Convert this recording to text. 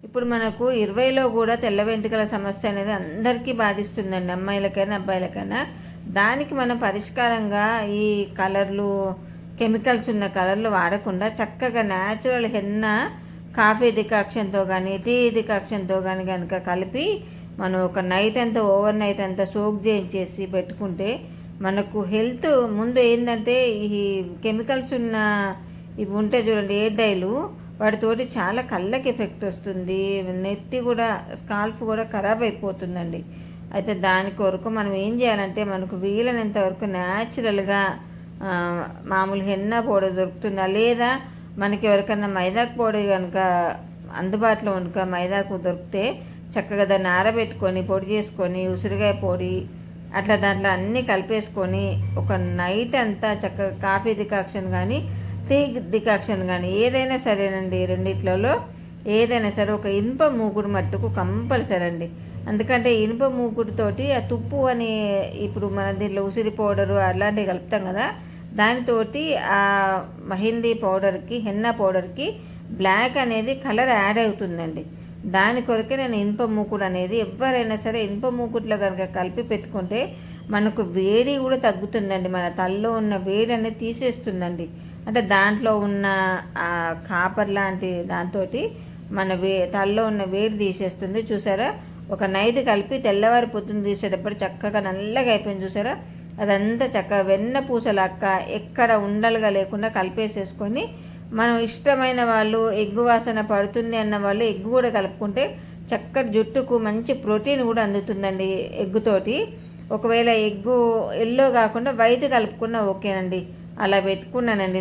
ఇప్పుడు మనకు 20లో కూడా తెల్ల వెంట్రుకల సమస్య అనేది అందరికీ బాధిస్తుందండి, అమ్మాయిలకైనా అబ్బాయిలకైనా. దానికి మనం పరిష్కారంగా ఈ కలర్లు, కెమికల్స్ ఉన్న కలర్లు వాడకుండా చక్కగా న్యాచురల్ హెన్న కాఫీ డికాక్షన్తో కానీ టీ డికాక్షన్తో కానీ కనుక కలిపి మనం ఒక నైట్ అంతా, ఓవర్ నైట్ అంతా సోక్ చేయించేసి పెట్టుకుంటే మనకు హెల్త్ ముందు ఏంటంటే ఈ కెమికల్స్ ఉన్న ఇవి ఉంటే చూడండి ఎయిర్ డైలు, వాటితోటి చాలా కళ్ళకి ఎఫెక్ట్ వస్తుంది, నెత్తి కూడా స్కాల్ఫ్ కూడా ఖరాబ్ అయిపోతుందండి. అయితే దాని కొరకు మనం ఏం చేయాలంటే మనకు వీలైనంత వరకు న్యాచురల్గా మామూలు హెన్నా పౌడర్ దొరుకుతుందా, లేదా మనకి ఎవరికన్నా మైదాకు పౌడర్ కనుక అందుబాటులో కనుక మైదాకు దొరికితే చక్కగా దాన్ని ఆరబెట్టుకొని పొడి చేసుకొని ఉసిరికాయ పొడి అట్లా దాంట్లో అన్నీ కలిపేసుకొని ఒక నైట్ అంతా చక్కగా కాఫీ డికాక్షన్ కానీ టీ డికాక్షన్ కానీ ఏదైనా సరేనండి, రెండిట్లలో ఏదైనా సరే ఒక ఇనుప మూకుడు మట్టుకు కంపల్సరీ అండి. ఎందుకంటే ఇనుప మూకుడుతోటి ఆ తుప్పు అని ఇప్పుడు మన దీంట్లో ఉసిరి పౌడరు అలాంటివి కలుపుతాం కదా, దానితోటి ఆ మెహందీ పౌడర్కి, హెన్నా పౌడర్కి బ్లాక్ అనేది కలర్ యాడ్ అవుతుందండి. దాని కొరకే నేను ఇనుప మూకుడు అనేది, ఎవరైనా సరే ఇనుప మూకుడులో కనుక కలిపి పెట్టుకుంటే మనకు వేడి కూడా తగ్గుతుందండి, మన తలలో ఉన్న వేడి అనేది తీసేస్తుందండి. అంటే దాంట్లో ఉన్న ఆ కాపర్ లాంటి దాంతో మన తలలో ఉన్న వేడి తీసేస్తుంది. చూసారా, ఒక నైట్ కలిపి తెల్లవారి పొద్దున్న తీసేటప్పుడు చక్కగా నల్లగా అయిపోయింది చూసారా, అదంతా చక్కగా వెన్న పూసలక్క ఎక్కడ ఉండలుగా లేకుండా కలిపేసేసుకొని మనం ఇష్టమైన వాళ్ళు ఎగ్గు వాసన పడుతుంది అన్న వాళ్ళు ఎగ్గు కూడా కలుపుకుంటే చక్కటి జుట్టుకు మంచి ప్రోటీన్ కూడా అందుతుందండి ఎగ్గుతోటి. ఒకవేళ ఎగ్గు ఎల్లో కాకుండా వైట్ కలుపుకున్నా ఓకేనండి. అలా పెట్టుకున్నానండి.